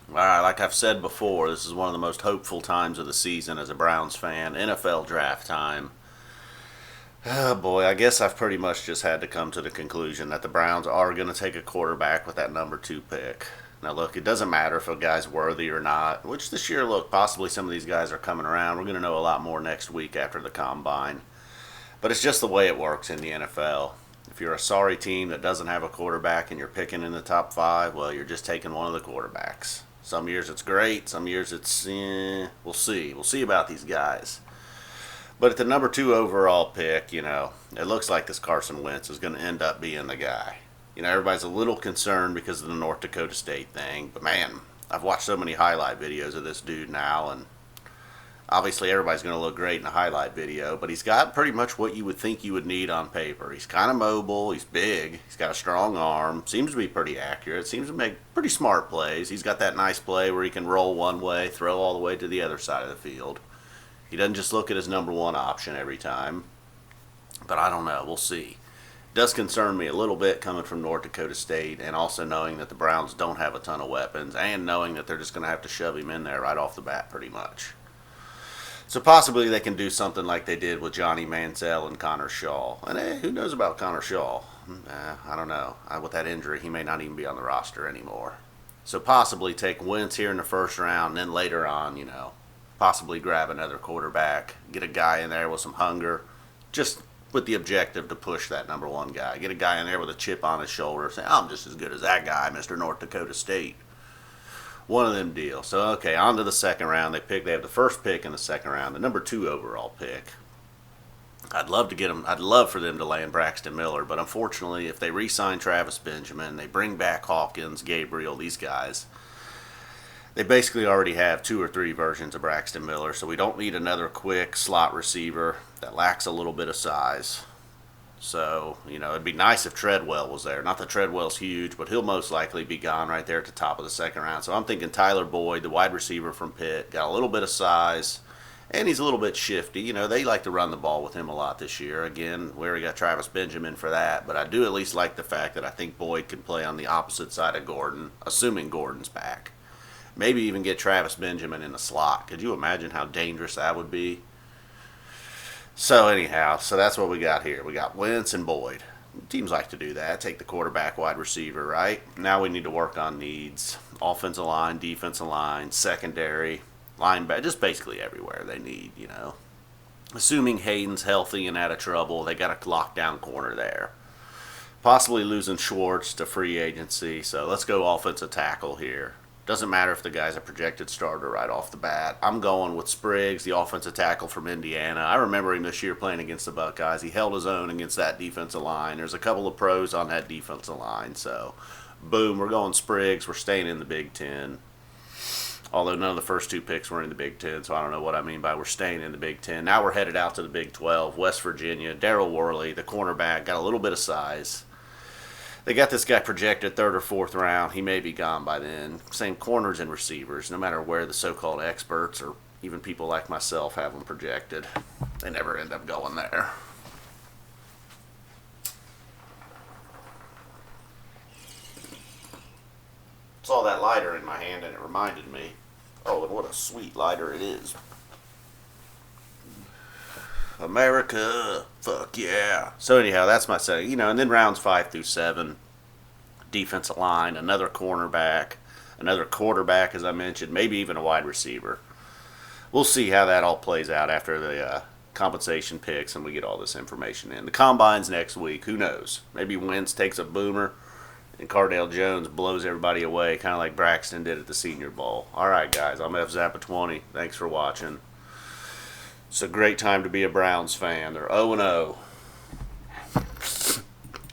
All right, like I've said before, this is one of the most hopeful times of the season as a Browns fan. NFL draft time. Oh boy, I guess I've pretty much just had to come to the conclusion that the Browns are going to take a quarterback with that number two pick. Now, look, it doesn't matter if a guy's worthy or not, which this year, look, possibly some of these guys are coming around. We're going to know a lot more next week after the combine. But it's just the way it works in the NFL. If you're a sorry team that doesn't have a quarterback and you're picking in the top five, well, you're just taking one of the quarterbacks. Some years it's great, some years it's, we'll see. We'll see about these guys. But at the number two overall pick, it looks like this Carson Wentz is going to end up being the guy. Everybody's a little concerned because of the North Dakota State thing. But man, I've watched so many highlight videos of this dude now, and obviously everybody's going to look great in a highlight video. But he's got pretty much what you would think you would need on paper. He's kind of mobile, he's big, he's got a strong arm, seems to be pretty accurate, seems to make pretty smart plays. He's got that nice play where he can roll one way, throw all the way to the other side of the field. He doesn't just look at his number one option every time. But I don't know. We'll see. It does concern me a little bit coming from North Dakota State and also knowing that the Browns don't have a ton of weapons and knowing that they're just going to have to shove him in there right off the bat pretty much. So possibly they can do something like they did with Johnny Manziel and Connor Shaw. And who knows about Connor Shaw? I don't know. With that injury, he may not even be on the roster anymore. So possibly take Wentz here in the first round and then later on, possibly grab another quarterback, get a guy in there with some hunger, just with the objective to push that number one guy. Get a guy in there with a chip on his shoulder, say, I'm just as good as that guy, Mr. North Dakota State. One of them deals. So, okay, on to the second round. They have the first pick in the second round, the number two overall pick. I'd love for them to land Braxton Miller, but unfortunately, if they re-sign Travis Benjamin, they bring back Hawkins, Gabriel, these guys, they basically already have two or three versions of Braxton Miller, so we don't need another quick slot receiver that lacks a little bit of size. So, it'd be nice if Treadwell was there. Not that Treadwell's huge, but he'll most likely be gone right there at the top of the second round. So I'm thinking Tyler Boyd, the wide receiver from Pitt, got a little bit of size, and he's a little bit shifty. They like to run the ball with him a lot this year. Again, we already got Travis Benjamin for that, but I do at least like the fact that I think Boyd can play on the opposite side of Gordon, assuming Gordon's back. Maybe even get Travis Benjamin in the slot. Could you imagine how dangerous that would be? So anyhow, that's what we got here. We got Wentz and Boyd. Teams like to do that. Take the quarterback, wide receiver, right? Now we need to work on needs. Offensive line, defensive line, secondary, linebacker, just basically everywhere they need, Assuming Hayden's healthy and out of trouble, they got a lockdown corner there. Possibly losing Schwartz to free agency, so let's go offensive tackle here. Doesn't matter if the guy's a projected starter right off the bat. I'm going with Spriggs, the offensive tackle from Indiana. I remember him this year playing against the Buckeyes. He held his own against that defensive line. There's a couple of pros on that defensive line. So, boom, we're going Spriggs. We're staying in the Big Ten. Although none of the first two picks were in the Big Ten, so I don't know what I mean by we're staying in the Big Ten. Now we're headed out to the Big 12. West Virginia, Darryl Worley, the cornerback, got a little bit of size. They got this guy projected third or fourth round. He may be gone by then. Same corners and receivers, no matter where the so-called experts or even people like myself have them projected. They never end up going there. Saw that lighter in my hand and it reminded me. Oh, and what a sweet lighter it is. America, fuck yeah. So anyhow, that's my setting. And then rounds 5 through 7, defensive line, another cornerback, another quarterback, as I mentioned, maybe even a wide receiver. We'll see how that all plays out after the compensation picks and we get all this information in. The combine's next week. Who knows? Maybe Wentz takes a boomer and Cardale Jones blows everybody away, kind of like Braxton did at the Senior Bowl. All right, guys, I'm F Zappa 20. Thanks for watching. It's a great time to be a Browns fan. They're 0-0.